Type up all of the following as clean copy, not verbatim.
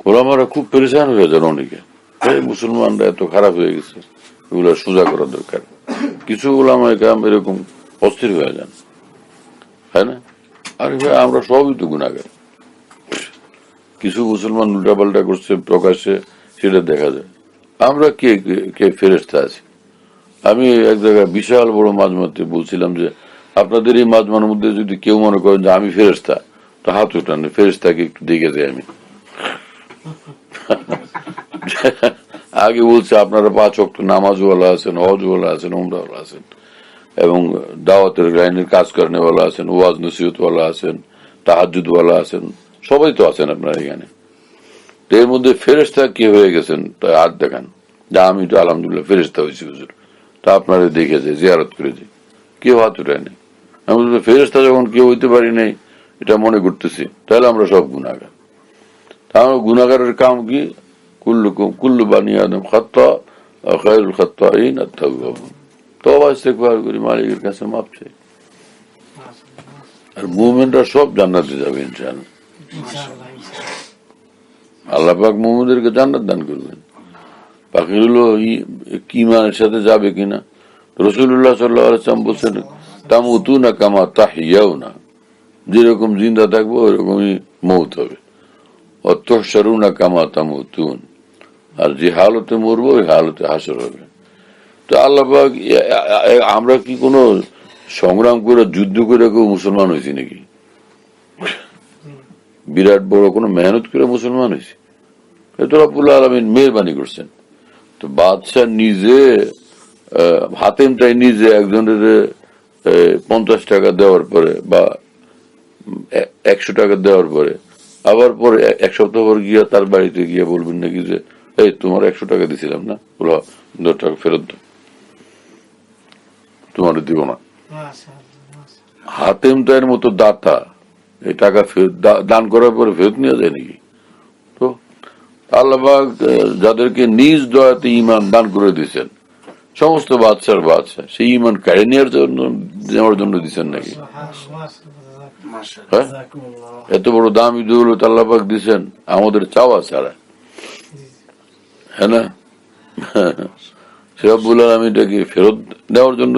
ওলামারা খুব পরেশান হয়ে যান অনেকে, এই মুসলমানরা এত খারাপ হয়ে গেছে, এগুলো সোজা করা দরকার। কিছু ওলামায়ে কেরাম এরকম অস্থির হয়ে যান, তাই না? আরে ভাই, আমরা সবই তো গুনাহগার। কিছু মুসলমান উল্টাপাল্টা করছে প্রকাশ্যে, সেটা দেখা যায়। আমরা কে কে ফেরেশতা আছি? আমি এক জায়গায় বিশাল বড় মাজমাতে বলছিলাম যে আপনাদের এই মাজমার মধ্যে যদি কেউ মনে করেন যে আমি ফেরেশতা, তো হাত উঠান, ফেরেশতাকে একটু দেখে যাই আমি। আগে বলছে আপনারা 5 ওয়াক্ত নামাজওয়ালা আছেন, হজওয়ালা আছেন, উমরাওয়ালা আছেন, এবং দাওয়াতের লাইনের কাজ করেনওয়ালা আছেন, ওয়াজ নসিহতওয়ালা আছেন, তাহাজ্জুদওয়ালা আছেন, সবাই তো আছেন আপনার এখানে। তো এর মধ্যে ফেরেশতা কি হয়ে গেছেন তা হাত দেখান, যা আমি তো আলহামদুলিল্লাহ ফেরেশতা হয়েছি হুজুর, তা আপনারা দেখে যায়, জিয়ারত করে যায়, কেউ হাত উঠায়নি। আমি ফেরেশতা যখন কেউ হইতে পারি নাই এটা মনে করতেছি, তাহলে আমরা সব গুনাহগার। তাহলে গুনাহগারের কাম কি? কুল্লু বানি আদম খাত্তা, খায়রুল খাত্তাইন আত-তাওয়াবুন। তওবা ইস্তেগফার করি, মালিকের কাছে মাপ চাই, আর মুমিনরা সব জান্নাতে যাবে ইনশাআল্লাহ। আল্লাহ পাক মুমিনদেরকে জান্নাত দান করবেন। বাকি হলো ঈমানের সাথে যাবে কিনা। রাসূলুল্লাহ সাল্লাল্লাহু আলাইহি ওয়াসাল্লাম বলেছেন, তামুতুনা কামা তাহইয়াউনা, যেরকম জিন্দা থাকবো ওরকমই মৌত হবে। অতুহশারুনা কামা তামুতুন, আর যে হালতে মরবো ওই হালতে হাসর হবে। তো আল্লাহ পাক, আমরা কি কোনো সংগ্রাম করে যুদ্ধ করে কেউ মুসলমান হয়েছি নাকি? বিরাট বড় কোনো মেহনত করে মুসলমান হয়েছি? এটা রব্বুল আলামিন মেহেরবানি করছেন। তো বাদশাহ নিজে, হাতেমটাই নিজে একজনের 50 টাকা দেওয়ার পরে বা 100 টাকা দেওয়ার পরে, আবার পরে 1 সপ্তাহ পর গিয়া তার বাড়িতে গিয়ে বলবেন নাকি যে এই তোমার 100 টাকা দিছিলাম না, বলো 10 টাকা ফেরত দাও, তোমার দিব না। হাতেম তাইয়ের মতো দাতা এই টাকা দান করার পরে ফেরত নিয়ে যায় নাকি? তো আল্লাহ পাক যাদেরকে নিজ দয়াতে ঈমান দান করে দিয়েছেন, সমস্ত বাদশার বাদশাহ, সেই ঈমান কেড়ে নেওয়ার জন্য দিচ্ছেন নাকি? হ্যাঁ, এত বড় দামি দৌলত আল্লাহ পাক দিচ্ছেন আমাদের চাওয়া ছাড়া, হ্যাঁ না? রব্বুল আলামিন এটাকে ফেরত দেওয়ার জন্য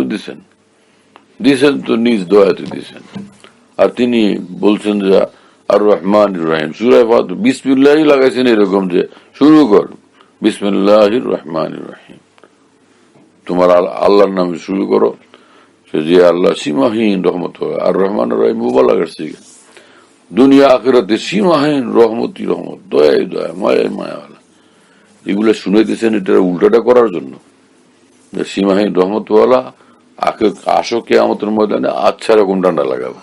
দিছেন তো নিজ দয়াতে দিছেন। আর তিনি বলছেন যে আর রহমান রহিম, সূরা ফাতিহা বিসমিল্লাহ লাগাইছেন এরকম যে শুরু কর বিসমিল্লাহির রহমানির রহিম, তোমার আল্লাহর নামে শুরু করো, সে যে আল্লাহ সীমাহীন রহমত হয়। আর রহমান রহিম মুবালাগার শিখে, দুনিয়া আখিরাতে সীমাহীন রহমতি রহমত, দয়াই দয়া, মায়াই মায়াওয়ালা। এগুলো শুনাইতেছেন এটা উল্টাটা করার জন্য, সীমাহীন রহমতওয়ালা আসো কিয়ামতের ময়দানে, আচ্ছা রকম ডান্ডা লাগাবো।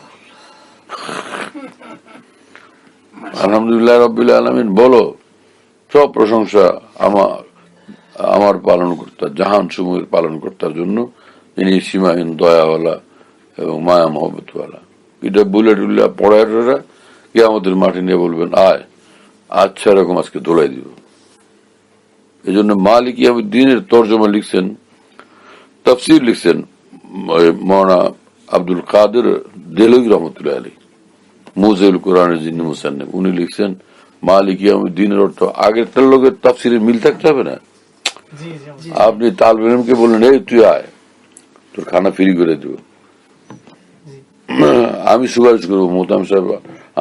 আলহামদুলিল্লাহ রাব্বিল আলামিন। বলো সব প্রশংসা আমার পালন কর্তা, জাহান সমূহের পালন কর্তার জন্য, যিনি সীমাহীন দয়াওয়ালা এবং মায়া মহব্বতওয়ালা। এটা বুলে টুল্লা পড়ারা কিয়ামতের মাঠে নিয়ে বলবেন আয়, আচ্ছা রকম আজকে দোলাই দিব। এই জন্য মালিক ইয়াউমিদ্দিনের তর্জমা লিখছেন, তাফসীর লিখছেন মাওলানা আব্দুল কাদের দেলভী রহমতুল্লাহ আলাইহি, মুজাহিদুল কোরআনের যিনি মুসান্নিফ, উনি লিখছেন মালিক ইয়াউমিদ্দিনের অর্থ আগেরটার লোকের তাফসীরের মিল থাকতে হবে না। আপনি তালবে ইলমকে বললেন এই তুই আয়, তোর খানা ফ্রি করে দেব, আমি সুপারিশ করবো, মোহতাম সাহেব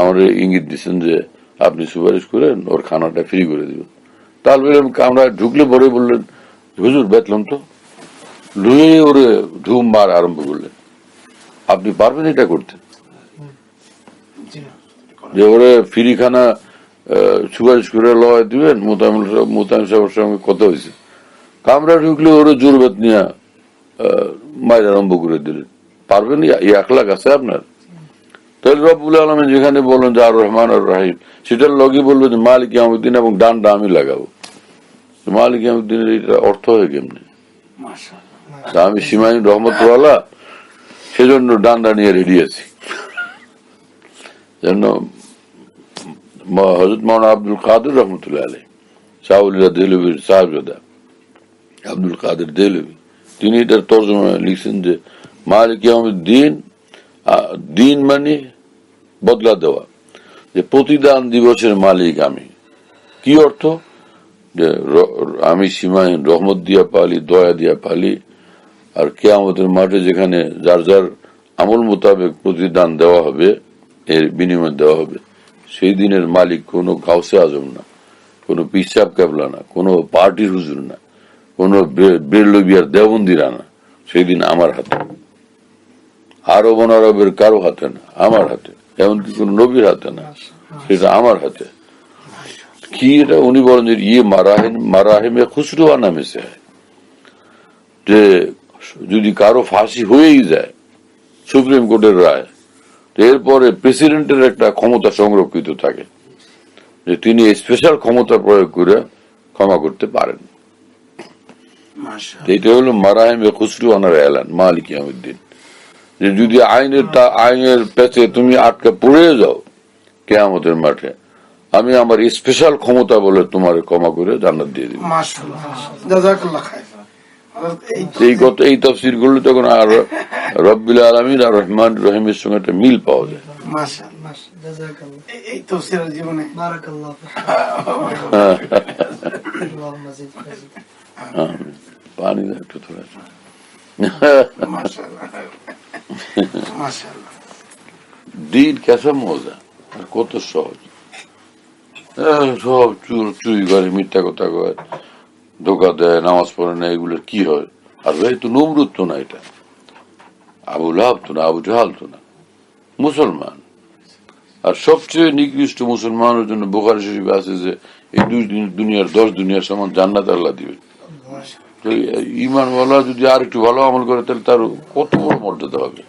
আমার ইঙ্গিত দিচ্ছেন যে আপনি সুপারিশ করেন, ওর খানাটা ফ্রি করে দেবেন। তালবে ইলম আমরা ঢুকলে পরে বললেন হুজুর বেতলাম তো, লুয়ে ওরে ধুম মার আরম্ভ করলেন। আপনি পারবেন এটা করতে? যে ওরে ফ্রি খানা সুপারিশ করে লয় দিবেন? মোহতাম সাহেবের সঙ্গে কথা হয়েছে, কামরা ঢুকলে ওরে জোর বেত নিয়ে মায়ের আরম্ভ করে দিলেন। পারবেন? এই আখলাক আছে আপনার? তাহলে রব্বুল আলামিন যেখানে বললেন যে আর রহমান আর রাহিম, সেটার লগে বলবে যে মালিক ইয়াউমিদ্দিন এবং ডানটা আমি লাগাবো। মালিক ইয়াউমিদ্দিনের এটা অর্থ হয় কেমনি? আমি সীমাহীন রহমতওয়ালা, সেজন্য ডান্ডা নিয়ে রেডি আছি। জন্য হযরত মাওলানা আব্দুল কাদের রহমতুল্লাহ আলাইহি, শাহুলিয়া দেহলভীর সাহেবজাদা আব্দুল কাদের দেহলভী, তিনি এটার তর্জমা লিখছেন যে মালিক ইয়াউমিদ্দিন, দিন মানে বদলা দেওয়া, যে প্রতিদান দিবসের মালিক আমি, কি অর্থ? যে আমি সীমাহীন রহমত দিয়া পালি, দয়া দিয়া পালি, আর কিয়ামতের মাঠে যেখানে যার যার আমল মোতাবেক প্রতিদান দেওয়া হবে, এর বিনিময় দেওয়া হবে, সেই দিনের মালিক কোনো গাউসে আজম না, কোনো পিসাব কেবলা না, কোনো পার্টির হুজুর না, কোনো বেরলবিয়ার দেওবন্দিরা না। সেই দিন আমার হাতে, আরব অনারবের কারো হাতে না, আমার হাতে, এমনকি কোন নবীর হাতে না, সেটা আমার হাতে। কি এটা? উনি বলেন যে ইয়ে মারাহেমে খুসরুয়া নামে সে, যে যদি কারো ফাঁসি হয়েই যায়, সুপ্রিম কোর্টের রায়, এরপরে প্রেসিডেন্টের একটা ক্ষমতা সংরক্ষিত থাকে, যে তিনি স্পেশাল ক্ষমতা প্রয়োগ করে ক্ষমা করতে পারেন। এটা হলো মারাহেমে খুসরুয়ানার এলান মালিক ইয়াউমিদ্দিন, যে যদি আইনের পেছে তুমি আটকা পড়ে যাও কিয়ামতের মাঠে, আমি আমার স্পেশাল ক্ষমতা বলে তোমার ক্ষমা করে জান্নাত দিয়ে দিব। এই তাফসীর গুলো তখন আর রব্বিল আলামিন আর রহমান রহিমের সঙ্গে একটা মিল পাওয়া যায়। পানি একটু থোড়া দিন কেসা মজা, আর কত সহজ। সব চুরি করে, মিথ্যা কথা কয়, ধোকা দেয়, নামাজ পড়ে না, এগুলোর কি হয়? আর এই তো নমরুদ তো না, এটা আবু লাহাব তো না, আবু জাহাল তো না, মুসলমান। আর সবচেয়ে নিকৃষ্ট মুসলমানের জন্য বুখারী শরীফে আছে যে এই দুনিয়ার 10 দুনিয়ার সমান জান্নাত আল্লাহ দিবে। ঈমানওয়ালা যদি আর একটু ভালো আমল করে, তাহলে তার কত বড় মর্যাদা হবে।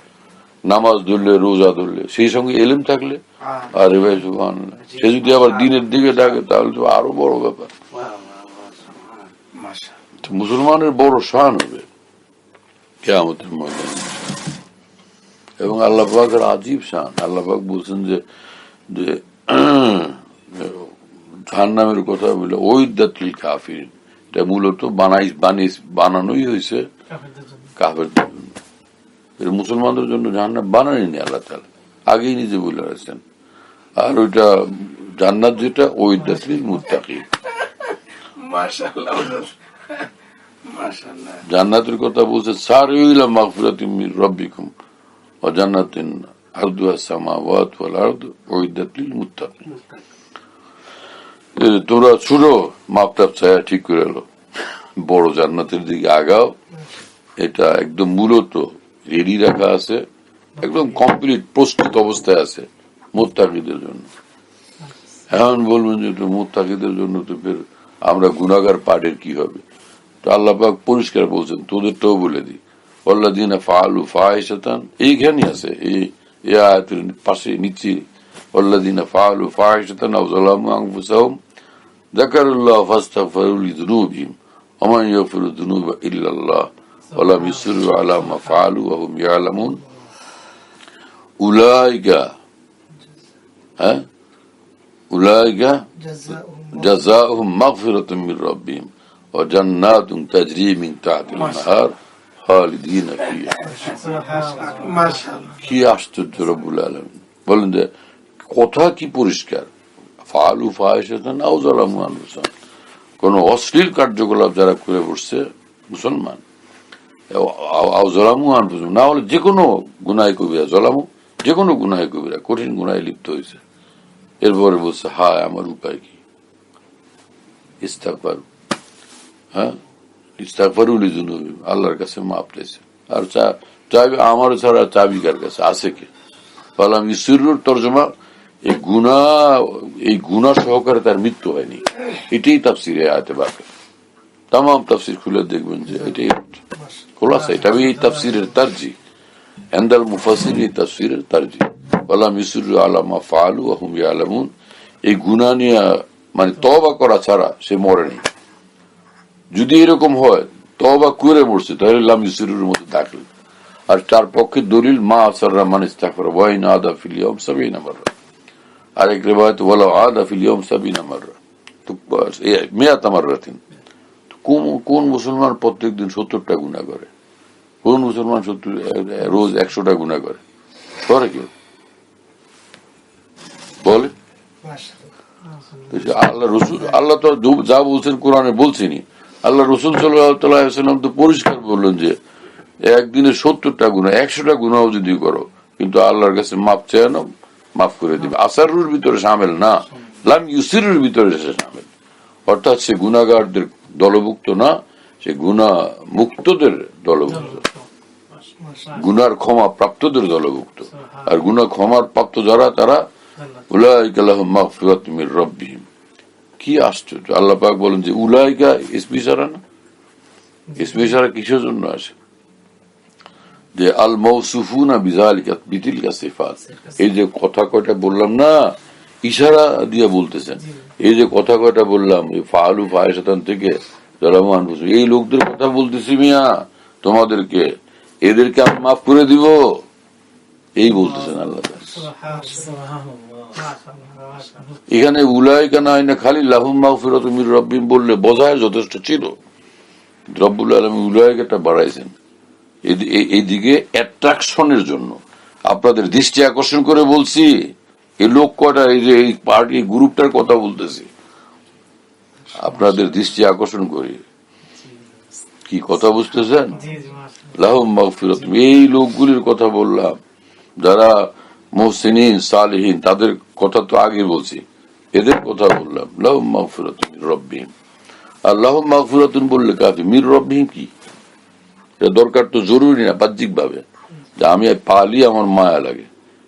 নামাজ ধরলে, রোজা ধরলে, সেই সঙ্গে এলেম থাকলে, আরে ভাই সুবহানাল্লাহ, সে যদি আবার দিনের দিকে ডাকে, তাহলে তো আরো বড় ব্যাপার। মুসলমানের বড় শান হবে কিয়ামতের ময়দানে। এবং আল্লাহ পাকের আজীব শান। আল্লাহ পাক বলছেন যে জাহান্নামের কথা বলে ওইদাতুল কাফিরিন, এটা মূলত বানানোই হয়েছে কাফেরদের জন্য। মুসলমানদের জন্য জাহান্নাম বানাননি আল্লাহ তাআলা, আগেই নিজে বলে রাখছেন। আর ওইটা জান্নাত যেটা, ওইদাতুল মুত্তাকিন। জান্নাতের কথা বলছে সারিউ ইলা মাগফিরাতিম মির রাব্বিকুম ওয়া জান্নাতিন আরদুহা সামাওয়াতু ওয়াল আরদু উইদ্দাত লিল মুত্তাকিন। তোমরা ছোট মাপটাপ ছায়া ঠিক করে এলো, বড় জান্নাতের দিকে আগাও। এটা একদম মূলত রেডি রাখা আছে, একদম কমপ্লিট প্রস্তুত অবস্থায় আছে মুত্তাকিদের জন্য। এখন বলবেন যে মুত্তাকিদের জন্য তো ফের আমরা গুনাহগার পার্টির কি হবে? তো আল্লাহ পাক পরিষ্কার বলছেন, তোদেরটাও বলে দিই, ওয়াল্লাযীনা ফাআলু ফাহিশাতান, এইখানে আছে, এই আয়াতের পাশে নিচে, ওয়াল্লাযীনা ফাআলু ফাহিশাতান আও যালামু আনফুসাহুম যাকারুল্লাহ ফাস্তাগফিরু লিযুনুবিহিম ওয়া মান ইয়াগফিরু যুনুবা ইল্লাল্লাহ ওয়া লাম ইউসিরু আলা মা ফাআলু ওয়া হুম ইয়ালামুন উলাইকা জাযাউহুম মাগফিরাতুম মির রাব্বিহিম ওয়া জান্নাতুন তাজরি মিন তাহতিল আনহার খালিদিনা ফিহা। কি আশ্চর্য রব্বুল আলামিন বলেন, যে কথা কি পরিষ্কার। ফাআলু ফাহিশাতান আও যালামু আনফুসাহুম, কোন অশ্লীল কার্যকলাপ যারা করে বসছে মুসলমান, আও যালামু আনফুসাহুম, না হলে যে কোনো গুনাহে কবিরা, যালামু যে কোনো গুনাহে কবিরা, কঠিন গুনাহে লিপ্ত হয়েছে, এরপরে বলছে হায় আমার উপায় কি? ইস্তিগফার, ইস্তিগফারু লিযুনুবিহিম, আল্লাহর কাছে মাপ চাইছে। আর চাবি আমার ছাড়া চাবি কার কাছে আছে? কে? ফালাম ইউসিরুর তরজমা, এই গুনাহ সহকারে তার মৃত্যু হয়নি। এটাই তাফসীরে আয়াতে বাকে, তামাম তাফসীর খুলে দেখবেন যে এটাই খোলাসা। এটা এই তাফসীরের তারজি, ইনদাল মুফাসসির, এই তাফসীরের তারজি। ফালাম ইউসিরু আলা মা ফাআলু ওয়া হুম ইয়ালামুন, এই গুনাহ নিয়ে মানে তওবা করা ছাড়া সে মরেনি। যদি এরকম হয় তওবা করে মরছে, তাহলে লাম ইউসিরুর মধ্যে দাখিল। আর তার পক্ষে দলিল মা আসাররা মান ইস্তাগফার ওয়া ইন আদা ফিল ইয়াউম 70 মাররা, আরেক রিওয়ায়াত ওয়ালা আদা ফিল ইয়াউম 70 মাররা, তো 100 মাররাতিন। কোন মুসলমান প্রত্যেকদিন 70টা গুনাহ করে? কোন মুসলমান রোজ 100টা গুনাহ করে? কেউ বলে? আল্লাহ রসুল, আল্লাহ তো যা বলছেন কোরআনে বলছেনি, আল্লাহ রসুল সাল্লাম তো পরিষ্কার বললেন যে একদিনে 70টা গুণা 100টা গুণাও যদি করো কিন্তু আল্লাহর কাছে মাপ চায় না, মাফ করে দিবে। আসারুর ভিতরে সামিল না, লাম ইউসিরুর ভিতরে সে সামিল, অর্থাৎ সে গুণাগারদের দলভুক্ত না, সে গুণা মুক্তদের দলভুক্ত, গুনার ক্ষমা প্রাপ্তদের দলভুক্ত। আর গুনা ক্ষমার প্রাপ্ত যারা, তারা উলাইকা লাহুম মাগফিরাতুম মির রাব্বিহিম। কি আশ্চর্য, আল্লাহ পাক বলেন যে উলাইকা ইসমি ইশারা না, ইসমি ইশারা কিসের জন্য আসে? যে আল মাউসুফুনা বিযালিকা বিতিলকা সিফাত, এই যে কথা কয়টা বললাম না, ইশারা দিয়ে বলতেছেন, এই যে কথা কয়টা বললাম, এই ফাআলু ফাহিশাতান থেকে যারা মানুষ, এই লোকদের কথা বলতেছি মিয়া তোমাদেরকে, এদেরকে আমি মাফ করে দিব, এই বলতেছেন আল্লাহ। এখানে উলাইকা না খালি লাহুম মাগফিরাতুম মির রাব্বিহিম বললে বোঝায় যথেষ্ট ছিল। রব্বুল আলামিন উলাইকাটা বাড়াইছেন এইদিকে অ্যাট্রাকশনের জন্য, আপনাদের দৃষ্টি আকর্ষণ করে বলছি। এই লোক কয়টা, এই যে এই পার্টি গ্রুপটার কথা বলতেছি, আপনাদের দৃষ্টি আকর্ষণ করি। কি কথা বুঝতেছেন? লাহুম মাগফিরাতুম, এই লোকগুলির কথা বললাম যারা মুহসিনিন সালিহিন, তাদের কথা তো আগে বলছি, এদের কথা বললাম। লাহুম মাগফিরাতুম মির রাব্বিহিম, আর লাহুম মাগফিরাতুন বললে কাফি, মির রাব্বিহিম কি দরকার তো জরুরি না, বাহ্যিক ভাবে যে আমি পালি আমার মায়া লাগে,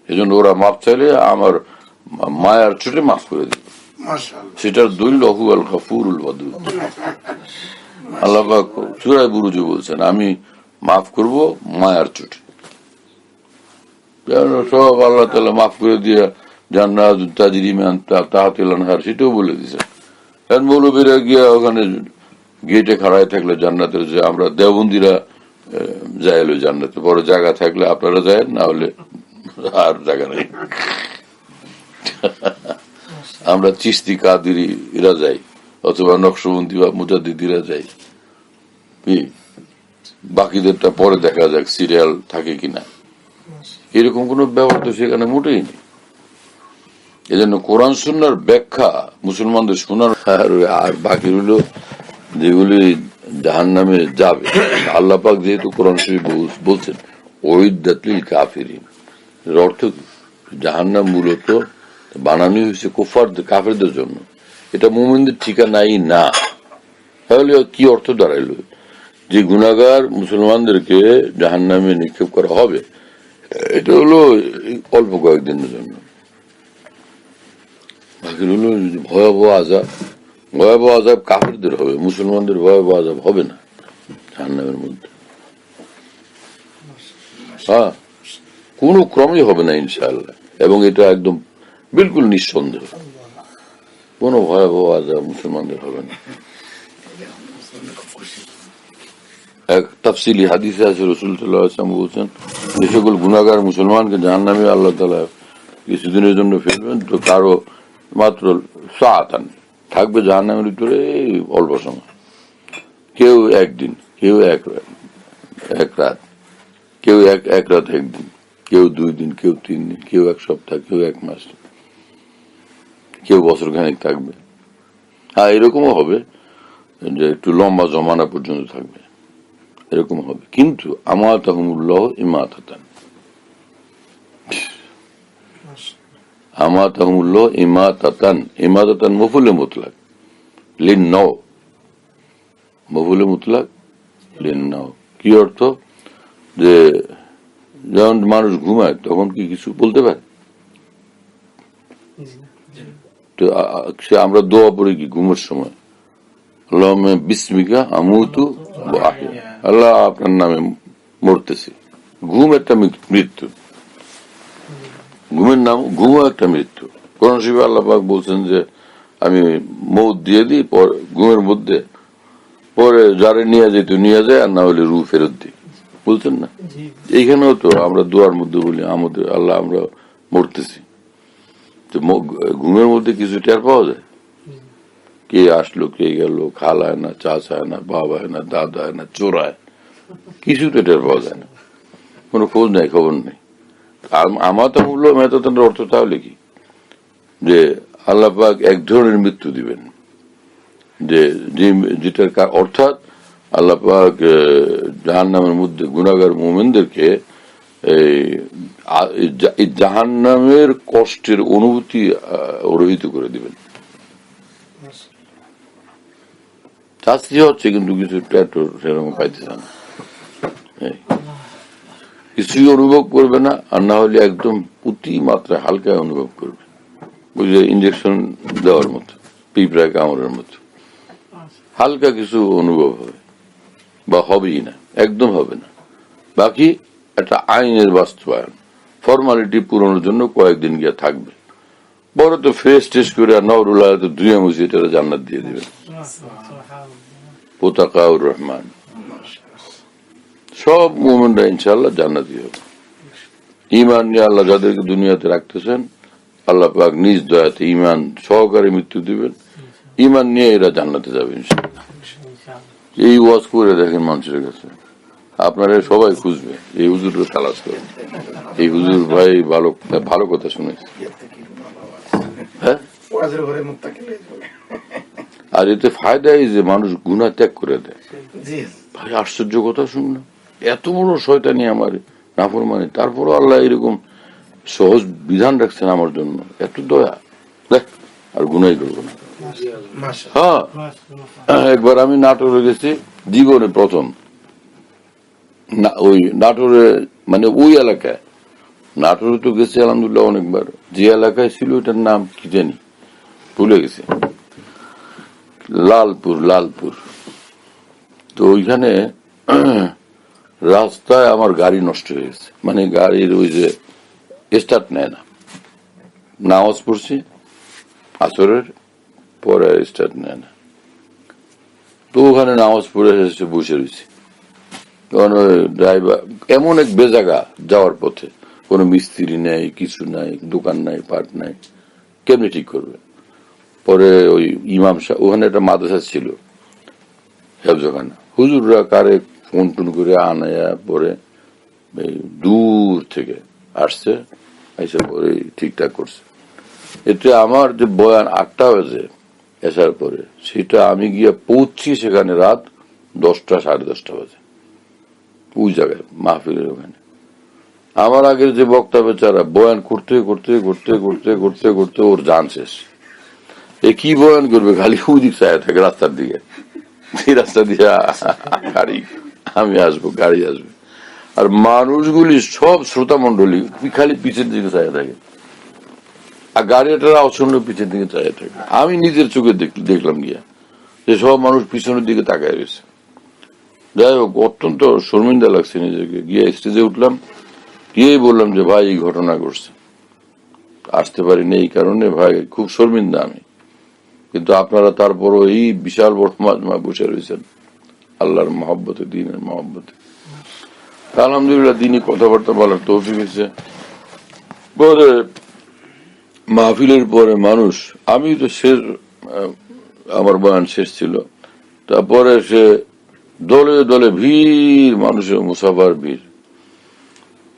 এজন্য ওরা মাফ চাইলে আমার মায়ার চোটে মাফ করে দিবে, সেটার দলিল হু আল গফুরুল ওয়াদুদ। আল্লাহ পাক সূরা বুরুজে বলছেন আমি মাফ করব মায়ার চোটে। সব আল্লাহ তাআলা মাফ করে দিয়ে জান্নাত তাজরি মিন তাহতিল আনহার, সেটাও বলে দিয়েছেন। কারণ মৌলবীরা গিয়া ওখানে গেটে খাড়ায় থাকলে জান্নাতের, যে আমরা দেওবন্দিরা যাইল জান্নাতে, বড় জায়গা থাকলে আপনারা যায়, না হলে আর জায়গা নেই। আমরা চিশতি কাদিরি এরা যাই, অথবা নকশবন্দি বা মুজাদ্দিদিরা যাই, বাকিদেরটা পরে দেখা যাক সিরিয়াল থাকে কিনা, এরকম কোন ব্যাপার তো সেখানে মোটেই নেই। এজন্য কোরআন সুন্নাহর ব্যাখ্যা মুসলমানদের শোনার, আর বাকি হলো যেগুলি জাহান্নামে যাবে, আল্লাহ পাক যেহেতু কোরআন শরীফ বলছেন ওইদাতুল কাফিরিন, এর অর্থ জাহান্নাম মূলত বানানো হয়েছে কুফারদের, কাফেরদের জন্য, এটা মুমিনদের ঠিকানাই না। তাহলে কি অর্থ দাঁড়াইলো? যে গুনাহগার মুসলমানদেরকে জাহান্নামে নিক্ষেপ করা হবে, এটা হলো অল্প কয়েকদিনের জন্য, বাকি হলো ভয়াবহ আযাব। ভয়াবহ আযাব কাফেরদের হবে, মুসলমানদের ভয়াবহ আযাব হবে না জাহান্নামের মধ্যে। হ্যাঁ, কোন ক্রমই হবে না ইনশাআল্লাহ, এবং এটা একদম বিলকুল নিঃসন্দেহ, কোন ভয়াবহ আযাব মুসলমানদের হবে না। এক তাফসিলি হাদিসে আছে রাসূল সাল্লাল্লাহু আলাইহি ওয়াসাল্লাম বলছেন, যে সকল গুনাহগার মুসলমানকে জাহান্নামে আল্লাহ তাআলা কিছুদিনের জন্য ফেলবেন, তো কারো মাত্র সাআতান থাকবে জাহান্নামের ভিতরে অল্প সময়, কেউ একদিন, কেউ এক রাত, কেউ এক রাত একদিন, কেউ 2 দিন, কেউ 3 দিন, কেউ 1 সপ্তাহ, কেউ 1 মাস, কেউ বছর খানিক থাকবে। হ্যাঁ, এরকমও হবে যে একটু লম্বা জমানা পর্যন্ত থাকবে, এরকম হবে। কিন্তু আমাতাহুমুল্লাহ ইমাতাতান, আমাতাহুমুল্লাহ ইমাতাতান, ইমাতাতান মফুলে মুতলাক লিন্নাও, মফুলে মুতলাক লিন্নাও, কি অর্থ? যে যখন মানুষ ঘুমায় তখন কি কিছু বলতে পারে? তো সে আমরা দোয়া পড়ি কি ঘুমের সময়, আল্লাহুম্মা বিসমিকা আমুতু ওয়া আহয়া, আল্লাহ আপনার নামে মরতেছি। ঘুম একটা মৃত্যু, ঘুমের নাম, ঘুমও একটা মৃত্যু। কোরআন শরীফে আল্লাহ পাক বলছেন যে আমি মৌত দিয়ে দিই ঘুমের মধ্যে, পরে যারে নিয়ে যেত নিয়ে যায়, আর না হলে রু ফেরত দিই, বলছেন না? এইখানেও তো আমরা দোয়ার মধ্যে বলি আমাদের আল্লাহ আমরা মরতেছি। ঘুমের মধ্যে কিছু টের পাওয়া যায়? কে আসলো কে গেল, খালায় না, চাচায় না, বাবায় না, দাদায় না, চোরায়, কিছু তো টের পাওয়া যায় না, কোনো খোঁজ নাই, খবর নেই। আমার তো মূল্য মেহতাতের অর্থ তাহলে কি, যে আল্লাহ পাক এক ধরনের মৃত্যু দিবেন, যেটার অর্থাৎ আল্লাহ পাক জাহান্নামের মধ্যে গুনাহগার মুমিনদেরকে জাহান্নামের কষ্টের অনুভূতি রহিত করে দিবেন। শাস্তি হচ্ছে কিন্তু কিছু সেরকম পাইতেছে না, কিছুই অনুভব করবে না, আর না হলে একদম অতি মাত্রায় হালকা অনুভব করবে, বুঝলে ইঞ্জেকশন দেওয়ার মতো, পিঁপড়া কামড়ের মতো হালকা কিছু অনুভব হবে, বা হবেই না, একদম হবে না। বাকি একটা আইনের বাস্তবায়ন, ফর্মালিটি পূরণের জন্য কয়েকদিন গিয়ে থাকবে, বড় তো ফ্রেশ টেস্ট করে আর নবরুল্লাহ তো দুনিয়া মুছে এটা জান্নাত দিয়ে দিবেন। পোতাকাউর রহমান, সব মুমিনরা ইনশাআল্লাহ জান্নাতি হবে। ঈমান নিয়ে আল্লাহ যাদেরকে দুনিয়াতে রাখতেছেন, আল্লাহ পাক নিজ দয়াতে ঈমান সহকারে মৃত্যু দিবেন, ঈমান নিয়ে এরা জান্নাতে যাবে ইনশাআল্লাহ। এই ওয়াজ করে দেখেন মানুষের কাছে, আপনারা সবাই খুঁজবে, এই হুজুরকে তালাশ করেন, এই হুজুর ভাই ভালো ভালো কথা শুনেছে। হ্যাঁ, আর এতে ফায়দা এই যে মানুষ গুনাহ ত্যাগ করে দেয়। ভাই আশ্চর্য কথা শুনলাম, এত বড় শয়তানি আমার নাফরমানি, তারপরও আল্লাহ এরকম সহজ বিধান রাখছেন আমার জন্য, এত দয়া, দেখ আর গুনাই করবো না। হ্যাঁ, একবার আমি নাটোরে গেছি, জীবনে প্রথম, ওই নাটোরে মানে ওই এলাকায়, নাটোরে তো গেছি আলহামদুলিল্লাহ অনেকবার, যে এলাকায় ছিল ওটার নাম কি জানি ভুলে গেছি, লালপুর। তো ওইখানে রাস্তায় আমার গাড়ি নষ্ট হয়ে গেছে, মানে গাড়ির ওই যে স্টার্ট নেয় না, নামাজ পড়ছি আসরের পরে স্টার্ট নেয় না, তো ওখানে নামাজ পড়ে এসে বসে রয়েছি, তখন ওই ড্রাইভার এমন এক বেজাগা যাওয়ার পথে, কোনো মিস্ত্রি নাই, কিছু নাই, দোকান নাই, পাট নাই, কেমনি ঠিক করবে। পরে ওই ইমাম সাহেব, ওখানে একটা মাদ্রাসা ছিল হেফজখানা, হুজুররা কারে ফোন টোন করে আনায়া পরে দূর থেকে আসছে, এসে পরে ঠিকঠাক করছে। এতে আমার যে বয়ান 8টা বাজে আসার পরে, সেটা আমি গিয়ে পৌঁছি সেখানে রাত 10টা সাড়ে 10টা বাজে, ওই জায়গায় মাহফিলের ওখানে। আমার আগের যে বক্তা বেচারা বয়ান করতে করতে করতে করতে করতে করতে ওর জান শেষ, এ কি বয়ান করবে, খালি ওই দিক চায় থাকে রাস্তার দিকে, এই রাস্তা দিয়ে গাড়ি আমি আসবো, গাড়ি আসবে, আর মানুষগুলি সব শ্রোতা মন্ডলী খালি পিছের দিকে চায় থাকে, আর গাড়িটার অসন্ন পিছের দিকে চায় থাকে। আমি নিজের চোখে দেখলাম গিয়া যে সব মানুষ পিছনের দিকে তাকায় রয়েছে। যাই হোক, অত্যন্ত শর্মিন্দা লাগছে নিজেকে, গিয়ে স্টেজে উঠলাম, গিয়েই বললাম যে ভাই এই ঘটনা ঘটছে, আসতে পারিনি এই কারণে, ভাই খুব শর্মিন্দা আমি, কিন্তু আপনারা তারপরও এই বিশাল বড় মাজমা বসে রয়েছেন আল্লাহর মহব্বতে, দ্বীনের মহব্বতে, আলহামদুলিল্লাহ দিনই কথাবার্তা বলার তৌফিক হয়েছে। মাহফিলের পরে মানুষ, আমি তো শেষ, আমার বয়ান শেষ ছিল, তারপরে সে দলে দলে ভিড়, মানুষের মুসাফার ভিড়,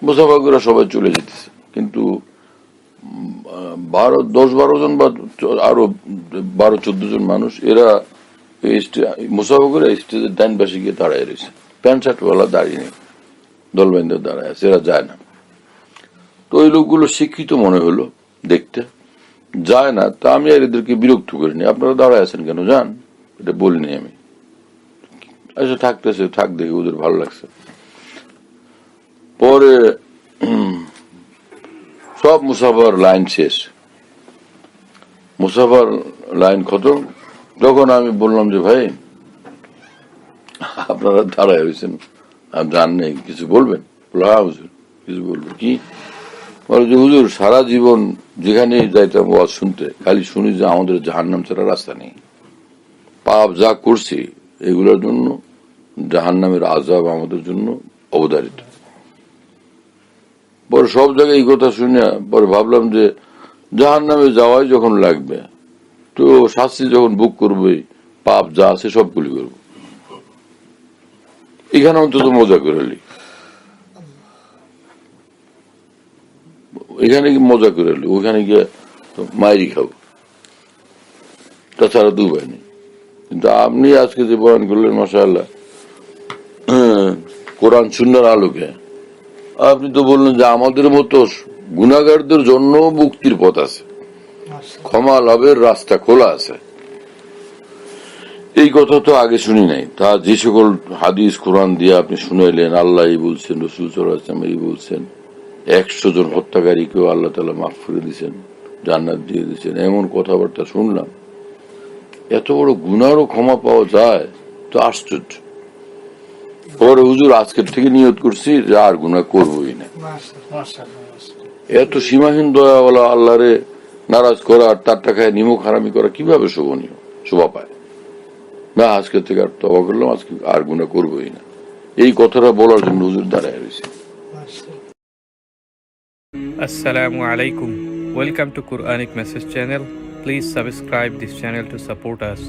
মুসাফা করে সবাই চলে যেতেছে, কিন্তু 10-12 জন বা আরো 12-14 জন মানুষ, এরা মুসাফা করে স্টেজের ডান পাশে গিয়ে দাঁড়ায় রয়েছে, প্যান্ট শার্ট ওয়ালা দাঁড়িয়ে নেই, দল বাইন্দে দাঁড়ায় আছে, এরা যায় না। তো ওই লোকগুলো শিক্ষিত মনে হলো দেখতে, যায় না, তা আমি আর এদেরকে বিরক্ত করিনি, আপনারা দাঁড়ায় আছেন কেন, যান, এটা বলিনি আমি। আচ্ছা থাকতেছে, থাক, দেখি ওদের ভালো লাগছে। পরে সব মুসাফার লাইন শেষ, মুসাফার লাইন খতম, তখন আমি বললাম যে ভাই আপনারা দাঁড়ায় হয়েছেন, আমি জান নেই, কিছু বলবেন? হ্যাঁ হুজুর, কিছু বলবো। কি? বলে যে হুজুর সারা জীবন যেখানে যাইতাম ওয়াজ শুনতে, খালি শুনি যে আমাদের জাহান্নাম ছাড়া রাস্তা নেই, পাপ যা করছি এগুলোর জন্য জাহান্নামের আযাব আমাদের জন্য অবধারিত। পরে সব জায়গায় এই কথা শুনে পরে ভাবলাম যে জাহান্নামে যাওয়াই যখন লাগবে, তো শাস্তি যখন বুক করবে, পাপ যা আছে সবগুলি করবো, এখানে অন্তত মজা করে লি, এখানে কি মজা করে লি, ওখানে গিয়ে তো মাইরি খাবো, তাছাড়া তো উপায় নেই। কিন্তু আপনি আজকে যে বয়ান করলেন মাশাআল্লাহ, কোরআন সুন্নাহর আলোকে আপনি তো বললেন যে আমাদের মতো গুনাহগারদের জন্য মুক্তির পথ আছে, ক্ষমা লাভের রাস্তা খোলা আছে। এই কথা তো আগে শুনি নাই। তা যে সকল হাদিস কোরআন দিয়ে আপনি শুনাইলেন, আল্লাহ এই বলছেন, রসুল সাল্লাল্লাহু আলাইহি ওয়াসাল্লাম এই বলছেন, 100 জন হত্যাকারীকেও আল্লাহ তাআলা মাফ করে দিয়েছেন, জান্নাত দিয়ে দিয়েছেন, এমন কথাবার্তা শুনলাম। এত বড় গুনাহরও ক্ষমা পাওয়া যায় তো আশ্চর্য। পরে হুজুর আজকের থেকে নিয়ত করছি যে আর গুনাহ করবোই না। এত সীমাহীন দয়াওয়ালা আল্লাহরে নারাজ করা আর তার টাকায় নিমক হারামি করা কিভাবে শোভনীয়, শোভা পায় না? আজকের থেকে আর তওবা করলাম, আজকে আর গুনাহ করবোই না, এই কথাটা বলার জন্য হুজুর দাঁড়ায় রয়েছে। Assalamu alaikum. Welcome to Quranic Message channel. Please subscribe this channel to support us.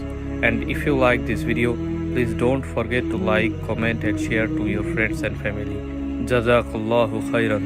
And if you like this video, please don't forget to like, comment and share to your friends and family. Jazakallahu khairan.